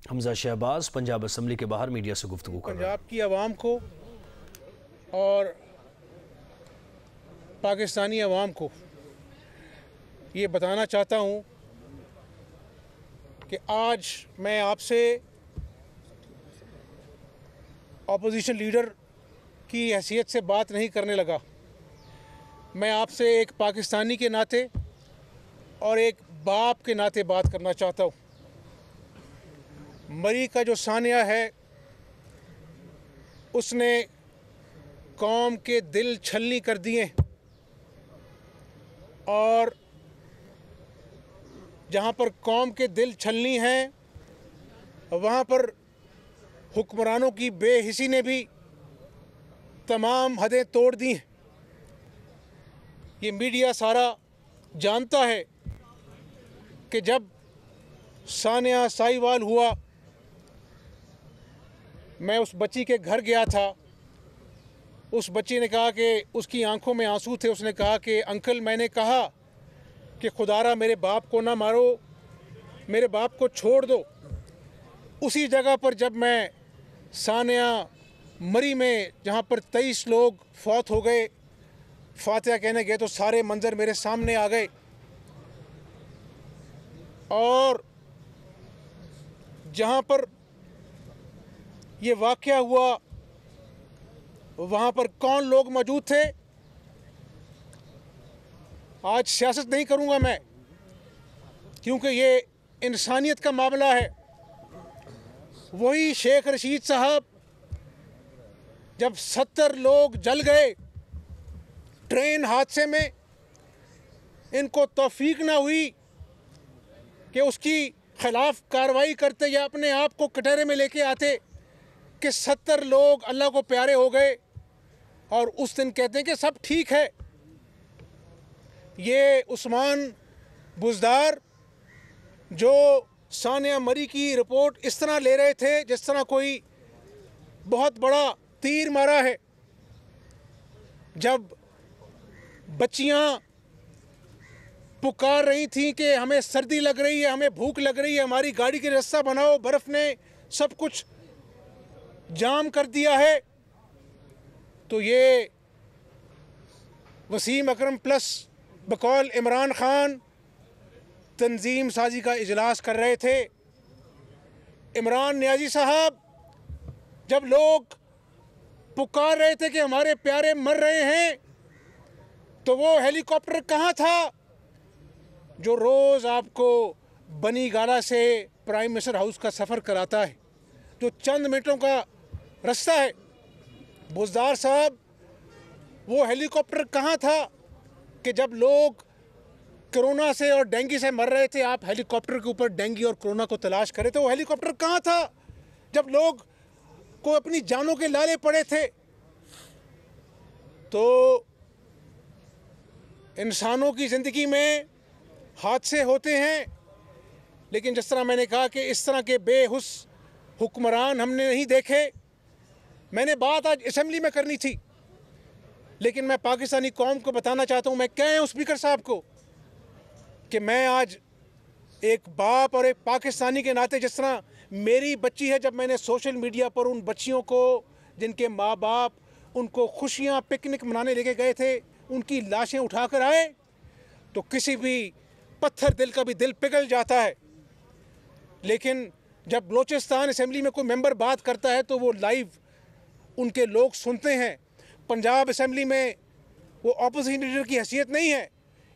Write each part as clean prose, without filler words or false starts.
Hamza Shahbaz Punjab assembly के बाहर media से गुफ्तगू कर रहे हैं। पंजाब की आवाम को और पाकिस्तानी आवाम को ये बताना चाहता हूँ कि आज मैं आपसे अपोजिशन लीडर की हैसियत से बात नहीं करने लगा। मैं आपसे एक पाकिस्तानी के नाते और एक बाप के नाते बात करना चाहता हूँ। मरी का जो सानिया है उसने कौम के दिल छलनी कर दिए और जहाँ पर कौम के दिल छलनी हैं वहाँ पर हुक्मरानों की बेहिसी ने भी तमाम हदें तोड़ दी हैं। ये मीडिया सारा जानता है कि जब सानिया साहिवाल हुआ, मैं उस बच्ची के घर गया था। उस बच्ची ने कहा कि उसकी आंखों में आंसू थे। उसने कहा कि अंकल, मैंने कहा कि खुदारा मेरे बाप को ना मारो, मेरे बाप को छोड़ दो। उसी जगह पर जब मैं सानिया मरी में, जहाँ पर 23 लोग फौत हो गए, फातिहा कहने गए तो सारे मंजर मेरे सामने आ गए। और जहाँ पर ये वाक़या हुआ वहाँ पर कौन लोग मौजूद थे? आज सियासत नहीं करूँगा मैं, क्योंकि ये इंसानियत का मामला है। वही शेख रशीद साहब, जब 70 लोग जल गए ट्रेन हादसे में, इनको तौफीक ना हुई कि उसकी खिलाफ कार्रवाई करते या अपने आप को कटहरे में लेके आते कि 70 लोग अल्लाह को प्यारे हो गए और उस दिन कहते हैं कि सब ठीक है। ये उस्मान बुज़दार जो सानिया मरी की रिपोर्ट इस तरह ले रहे थे जिस तरह कोई बहुत बड़ा तीर मारा है। जब बच्चियां पुकार रही थी कि हमें सर्दी लग रही है, हमें भूख लग रही है, हमारी गाड़ी के रास्ता बनाओ, बर्फ़ ने सब कुछ जाम कर दिया है, तो ये वसीम अकरम प्लस बकौल इमरान खान तंजीम साजी का इजलास कर रहे थे। इमरान नियाज़ी साहब, जब लोग पुकार रहे थे कि हमारे प्यारे मर रहे हैं, तो वो हेलीकॉप्टर कहाँ था जो रोज़ आपको बनी गाला से प्राइम मिनिस्टर हाउस का सफ़र कराता है, जो चंद मिनटों का रास्ता है? बुज़दार साहब, वो हेलीकॉप्टर कहाँ था कि जब लोग कोरोना से और डेंगू से मर रहे थे, आप हेलीकॉप्टर के ऊपर डेंगू और कोरोना को तलाश करे थे? वो हेलीकॉप्टर कहाँ था जब लोग को अपनी जानों के लाले पड़े थे? तो इंसानों की ज़िंदगी में हादसे होते हैं, लेकिन जिस तरह मैंने कहा कि इस तरह के बेहुस हुक्मरान हमने नहीं देखे। मैंने बात आज असेंबली में करनी थी, लेकिन मैं पाकिस्तानी कौम को बताना चाहता हूँ, मैं कह हूँ स्पीकर साहब को कि मैं आज एक बाप और एक पाकिस्तानी के नाते, जिस तरह मेरी बच्ची है, जब मैंने सोशल मीडिया पर उन बच्चियों को जिनके माँ बाप उनको खुशियाँ पिकनिक मनाने लेके गए थे, उनकी लाशें उठाकर आए, तो किसी भी पत्थर दिल का भी दिल पिघल जाता है। लेकिन जब बलोचिस्तान असेंबली में कोई मेंबर बात करता है तो वो लाइव उनके लोग सुनते हैं। पंजाब असेंबली में वो अपोजिशन लीडर की हैसियत नहीं है,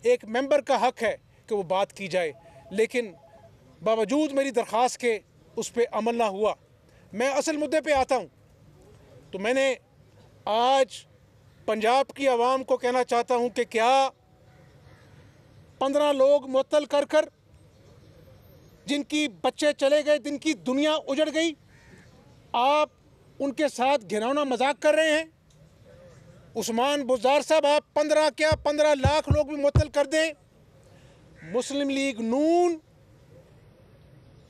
एक मेंबर का हक है कि वो बात की जाए, लेकिन बावजूद मेरी दरख्वास्त के उस पर अमल ना हुआ। मैं असल मुद्दे पे आता हूँ। तो मैंने आज पंजाब की आवाम को कहना चाहता हूँ कि क्या 15 लोग मुअत्तल कर कर, जिनकी बच्चे चले गए, जिनकी दुनिया उजड़ गई, आप उनके साथ घिनौना मजाक कर रहे हैं? उस्मान बुज़दार साहब, आप 15 क्या 15 लाख लोग भी मुअत्तल कर दें, मुस्लिम लीग नून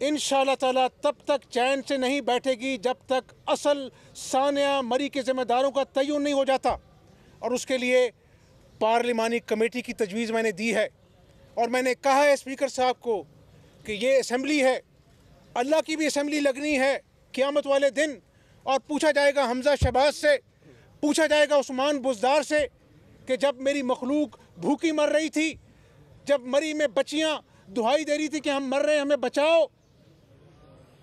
इंशाअल्लाह ताला तब तक चैन से नहीं बैठेगी जब तक असल सानिया मरी के ज़िम्मेदारों का तयन नहीं हो जाता। और उसके लिए पार्लिमानी कमेटी की तजवीज़ मैंने दी है और मैंने कहा है स्पीकर साहब को कि ये असम्बली है अल्लाह की भी असेंबली लगनी है क़यामत वाले दिन, और पूछा जाएगा हमजा शहबाज से, पूछा जाएगा उस्मान बुज़दार से कि जब मेरी मखलूक भूखी मर रही थी, जब मरी में बच्चियां दुहाई दे रही थी कि हम मर रहे हैं हमें बचाओ,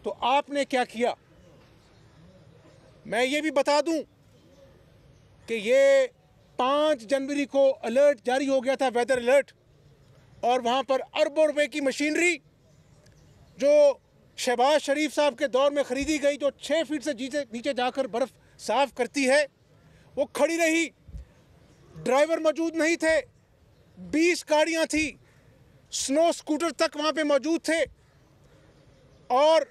तो आपने क्या किया। मैं ये भी बता दूं कि ये 5 जनवरी को अलर्ट जारी हो गया था, वेदर अलर्ट, और वहाँ पर अरबों रुपए की मशीनरी जो शहबाज शरीफ साहब के दौर में ख़रीदी गई, जो 6 फीट से नीचे जाकर बर्फ़ साफ़ करती है, वो खड़ी रही। ड्राइवर मौजूद नहीं थे, 20 गाड़ियाँ थी, स्नो स्कूटर तक वहाँ पे मौजूद थे, और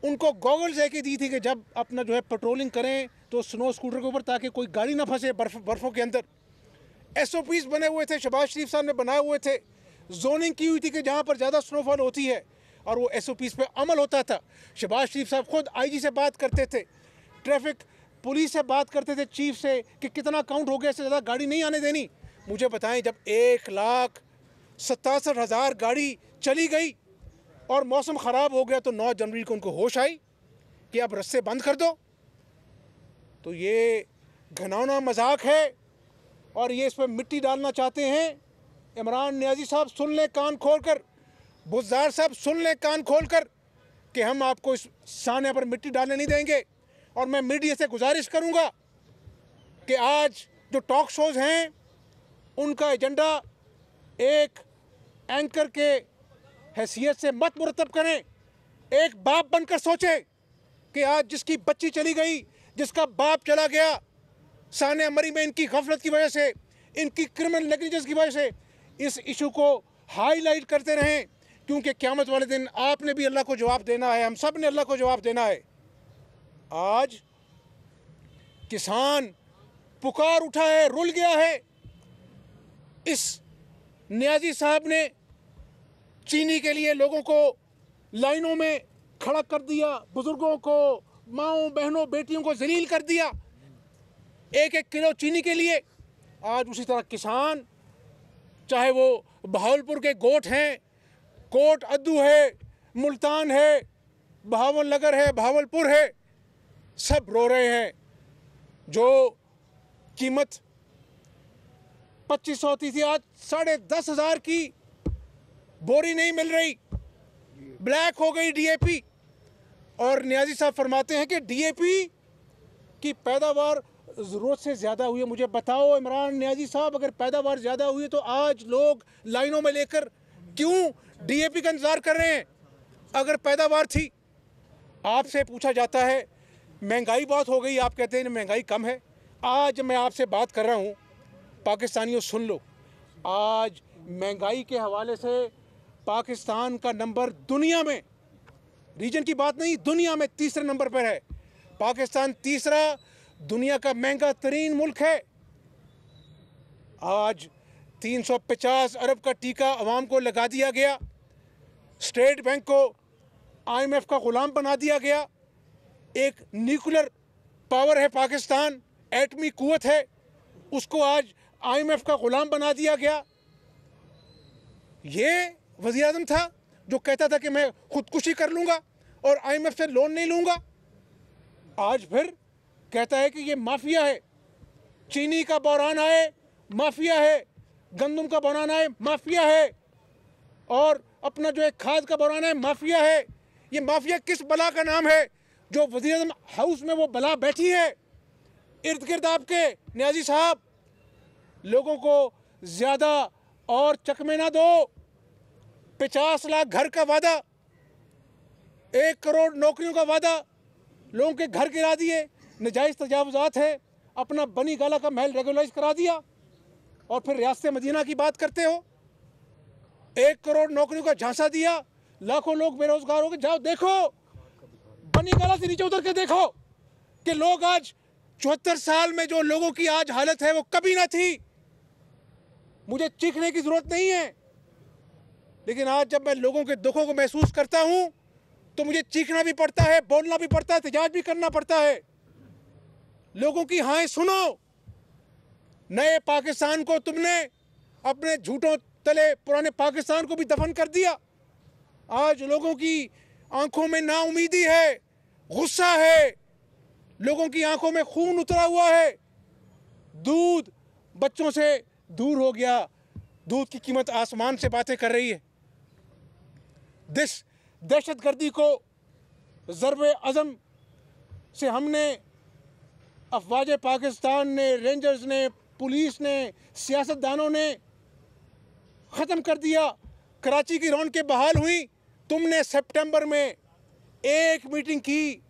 उनको गॉगल्स लेके दी थी कि जब अपना जो है पेट्रोलिंग करें तो स्नो स्कूटर के ऊपर, ताकि कोई गाड़ी ना फंसे बर्फ़ों के अंदर। SOPs बने हुए थे, शहबाज शरीफ साहब ने बनाए हुए थे, जोनिंग की हुई थी कि जहाँ पर ज़्यादा स्नोफॉल होती है और वो SOPs पे अमल होता था। शहबाज शरीफ साहब खुद IG से बात करते थे, ट्रैफिक पुलिस से बात करते थे, चीफ से, कि कितना काउंट हो गया, इससे ज़्यादा गाड़ी नहीं आने देनी। मुझे बताएं, जब 1,67,000 गाड़ी चली गई और मौसम ख़राब हो गया तो 9 जनवरी को उनको होश आई कि अब रस्ते बंद कर दो। तो ये घिनौना मजाक है और ये इस पर मिट्टी डालना चाहते हैं। इमरान नियाज़ी साहब सुन लें कान खोल कर, बुज़दार साहब सुन लें कान खोल कर कि हम आपको इस साने पर मिट्टी डालने नहीं देंगे। और मैं मीडिया से गुजारिश करूंगा कि आज जो टॉक शोज़ हैं उनका एजेंडा एक एंकर के हैसियत से मत मुरतब करें। एक बाप बनकर सोचें कि आज जिसकी बच्ची चली गई, जिसका बाप चला गया साने अमरी में, इनकी गफलत की वजह से, इनकी क्रिमिनल नेग्लिजेंस की वजह से, इस इशू को हाईलाइट करते रहें, क्योंकि क़यामत वाले दिन आपने भी अल्लाह को जवाब देना है, हम सब ने अल्लाह को जवाब देना है। आज किसान पुकार उठा है, रुल गया है। इस नियाज़ी साहब ने चीनी के लिए लोगों को लाइनों में खड़ा कर दिया, बुजुर्गों को, माओं बहनों बेटियों को जलील कर दिया 1-1 किलो चीनी के लिए। आज उसी तरह किसान, चाहे वो बहावलपुर के गोट हैं, कोट अद्दू है, मुल्तान है, बहावल नगर है, बहावलपुर है, सब रो रहे हैं। जो कीमत 2500 थी आज 10,500 की बोरी नहीं मिल रही, ब्लैक हो गई DAP। और नियाज़ी साहब फरमाते हैं कि DAP की पैदावार ज़रूरत से ज़्यादा हुई है। मुझे बताओ इमरान नियाज़ी साहब, अगर पैदावार ज़्यादा हुई है तो आज लोग लाइनों में लेकर क्यों DAP का इंतज़ार कर रहे हैं? अगर पैदावार थी, आपसे पूछा जाता है महंगाई बहुत हो गई, आप कहते हैं महंगाई कम है। आज मैं आपसे बात कर रहा हूँ, पाकिस्तानियों सुन लो, आज महंगाई के हवाले से पाकिस्तान का नंबर दुनिया में, रीजन की बात नहीं, दुनिया में 3रे नंबर पर है। पाकिस्तान 3रा दुनिया का महंगा तरीन मुल्क है। आज 350 अरब का टीका अवाम को लगा दिया गया, स्टेट बैंक को IMF का ग़ुलाम बना दिया गया। एक न्यूक्लियर पावर है पाकिस्तान, एटमी कुव्वत है, उसको आज IMF का ग़ुलाम बना दिया गया। ये वज़ीर आज़म था जो कहता था कि मैं खुदकुशी कर लूँगा और IMF से लोन नहीं लूँगा। आज फिर कहता है कि ये माफिया है। चीनी का बहरान आए, माफिया है, गंदम का बहरान आए, माफिया है, और अपना जो है खाद का बहरान है, माफिया है। ये माफिया किस बला का नाम है जो वज़ीर आज़म हाउस में वो बला बैठी है इर्द गिर्द आपके? नियाज़ी साहब, लोगों को ज़्यादा और चकमे ना दो। 50 लाख घर का वादा, 1 करोड़ नौकरियों का वादा, लोगों के घर गिरा दिए, नजायज़ तजावुज़ात है, अपना बनी गाला का महल रेगुलाइज करा दिया, और फिर रियासत मदीना की बात करते हो। 1 करोड़ नौकरियों का झांसा दिया, लाखों लोग बेरोजगार हो गए। जाओ देखो, बनी गाला से नीचे उतर के देखो कि लोग आज 74 साल में जो लोगों की आज हालत है वो कभी ना थी। मुझे चीखने की जरूरत नहीं है, लेकिन आज जब मैं लोगों के दुखों को महसूस करता हूं तो मुझे चीखना भी पड़ता है, बोलना भी पड़ता है, एहतजाज भी करना पड़ता है। लोगों की हाय सुनो। नए पाकिस्तान को तुमने अपने झूठों तले पुराने पाकिस्तान को भी दफन कर दिया। आज लोगों की आंखों में नाउमीदी है, गुस्सा है, लोगों की आंखों में खून उतरा हुआ है। दूध बच्चों से दूर हो गया, दूध की कीमत आसमान से बातें कर रही है। दहशतगर्दी को ज़रबे अज़म से हमने, अफवाज पाकिस्तान ने, रेंजर्स ने, पुलिस ने, सियासतदानों ने ख़त्म कर दिया। कराची की रौनकें बहाल हुई। तुमने सितंबर में एक मीटिंग की,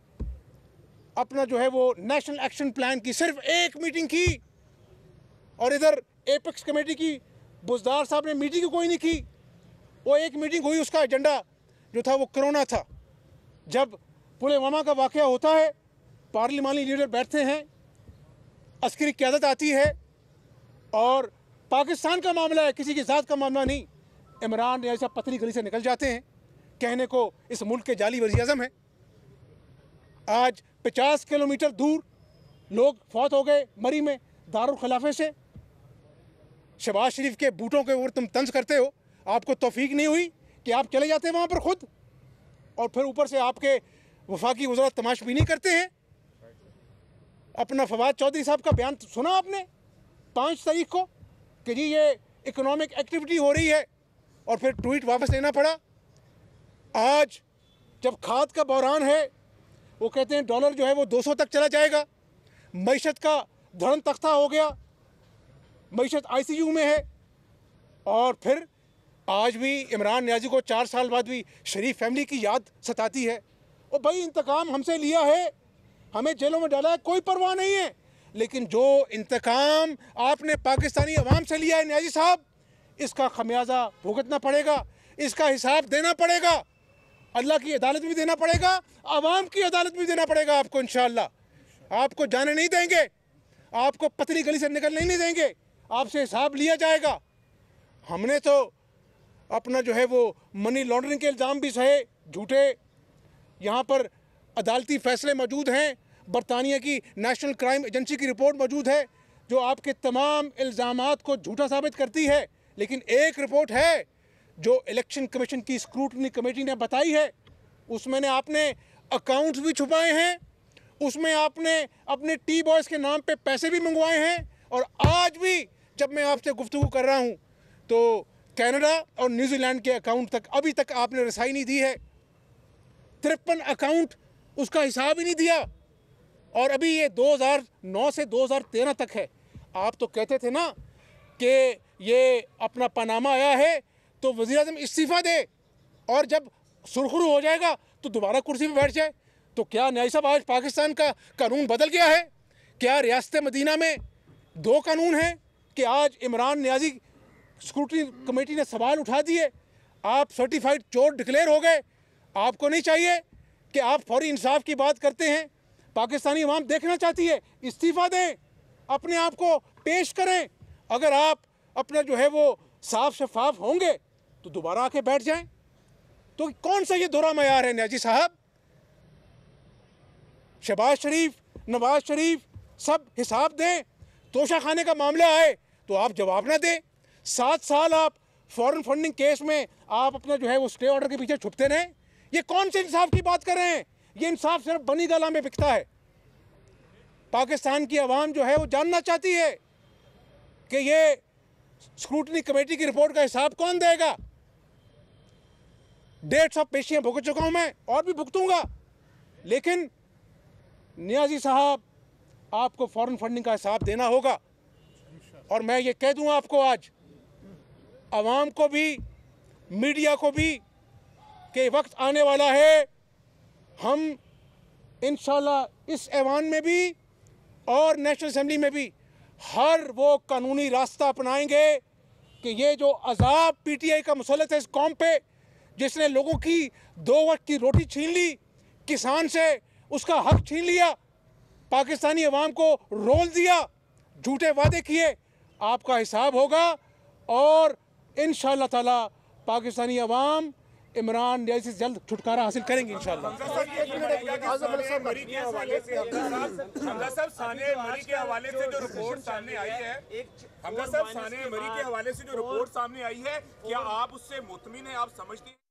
अपना जो है वो नेशनल एक्शन प्लान की, सिर्फ एक मीटिंग की। और इधर एपेक्स कमेटी की बुज़दार साहब ने मीटिंग कोई नहीं की। वो एक मीटिंग हुई, उसका एजेंडा जो था वो कोरोना था। जब पुलवामा का वाक़या होता है, पार्लिमानी लीडर बैठते हैं, अस्करी क़यादत आती है और पाकिस्तान का मामला है, किसी की ज़ात का मामला नहीं। इमरान ऐसा पतली गली से निकल जाते हैं, कहने को इस मुल्क के जाली वज़ीर आज़म हैं। आज 50 किलोमीटर दूर लोग फौत हो गए मरी में दारुल खिलाफे से। शहबाज शरीफ के बूटों के ऊपर तुम तंज करते हो, आपको तौफीक नहीं हुई कि आप चले जाते हैं वहाँ पर खुद, और फिर ऊपर से आपके वफाकी वज़रा तमाशबीनी करते हैं। अपना फवाद चौधरी साहब का बयान सुना आपने 5 तारीख को कि जी ये इकोनॉमिक एक्टिविटी हो रही है, और फिर ट्वीट वापस लेना पड़ा। आज जब खाद का बहरान है, वो कहते हैं डॉलर जो है वो 200 तक चला जाएगा। मईशत का धर्म तख्ता हो गया, मईशत ICU में है। और फिर आज भी इमरान नियाज़ी को 4 साल बाद भी शरीफ फैमिली की याद सताती है। और भाई इंतकाम हमसे लिया है, हमें जेलों में डाला है, कोई परवाह नहीं है। लेकिन जो इंतकाम आपने पाकिस्तानी अवाम से लिया है नियाज़ी साहब, इसका खमियाजा भुगतना पड़ेगा, इसका हिसाब देना पड़ेगा। अल्लाह की अदालत में देना पड़ेगा, अवाम की अदालत में देना पड़ेगा आपको। इंशाअल्लाह आपको जाने नहीं देंगे, आपको पतली गली से निकलने नहीं देंगे, आपसे हिसाब लिया जाएगा। हमने तो अपना जो है वो मनी लॉन्ड्रिंग के इल्ज़ाम भी सहे, झूठे। यहाँ पर अदालती फ़ैसले मौजूद हैं, बरतानिया की नेशनल क्राइम एजेंसी की रिपोर्ट मौजूद है जो आपके तमाम इल्ज़ामात को झूठा साबित करती है। लेकिन एक रिपोर्ट है जो इलेक्शन कमीशन की स्क्रूटनी कमेटी ने बताई है, उसमें ने आपने अकाउंट्स भी छुपाए हैं, उसमें आपने अपने टी बॉयज़ के नाम पे पैसे भी मंगवाए हैं। और आज भी जब मैं आपसे गुफ्तगू कर रहा हूँ तो कनाडा और न्यूजीलैंड के अकाउंट तक अभी तक आपने रसाई नहीं दी है। 53 अकाउंट, उसका हिसाब ही नहीं दिया। और अभी ये 2009 से 2013 तक है। आप तो कहते थे ना कि ये अपना पनामा आया है तो वज़ीर आज़म इस्तीफ़ा दे, और जब सुरखरू हो जाएगा तो दोबारा कुर्सी पर बैठ जाए। तो क्या न्याय साहब आज पाकिस्तान का कानून बदल गया है? क्या रियासत मदीना में 2 कानून हैं कि आज इमरान नियाज़ी स्क्रूटनी कमेटी ने सवाल उठा दिए, आप सर्टिफाइड चोर डिक्लेयर हो गए? आपको नहीं चाहिए कि आप फौरी इंसाफ की बात करते हैं? पाकिस्तानी अवाम देखना चाहती है, इस्तीफ़ा दें, अपने आप को पेश करें। अगर आप अपना जो है वो साफ शफाफ होंगे तो दोबारा आके बैठ जाएं। तो कौन सा ये दोहरा मयार है नियाज़ी साहब? शहबाज शरीफ, नवाज शरीफ सब हिसाब दें। तोशा खाने का मामला आए तो आप जवाब ना दें। 7 साल आप फॉरेन फंडिंग केस में आप अपना जो है वो स्टे ऑर्डर के पीछे छुपते रहें। ये कौन से इंसाफ की बात कर रहे हैं? ये इंसाफ सिर्फ बनी गला में बिकता है। पाकिस्तान की आवाम जो है वो जानना चाहती है कि ये स्क्रूटनी कमेटी की रिपोर्ट का हिसाब कौन देगा। 150 पेशियां भुगत चुका हूं मैं, और भी भुगतूंगा। लेकिन नियाज़ी साहब, आपको फॉरेन फंडिंग का हिसाब देना होगा। और मैं ये कह दूं आपको आज, आवाम को भी, मीडिया को भी, कि वक्त आने वाला है, हम इंशाल्लाह इस ऐवान में भी और नेशनल असेंबली में भी हर वो कानूनी रास्ता अपनाएंगे कि ये जो अजाब PTI का मुसल्लत है इस कौम पे, जिसने लोगों की 2 वक्त की रोटी छीन ली, किसान से उसका हक छीन लिया, पाकिस्तानी अवाम को रोल दिया, झूठे वादे किए, आपका हिसाब होगा। और इंशाअल्लाह ताला पाकिस्तानी अवाम इमरान नियाज़ी से जल्द छुटकारा हासिल करेंगे इंशाअल्लाह। मरी के हवाले से हमजा साहब साने मरी के हवाले से जो रिपोर्ट सामने आई है, हमजा साहब साने मरी के हवाले से जो रिपोर्ट सामने आई है, क्या आप उससे मुतमिन हैं? आप समझते हैं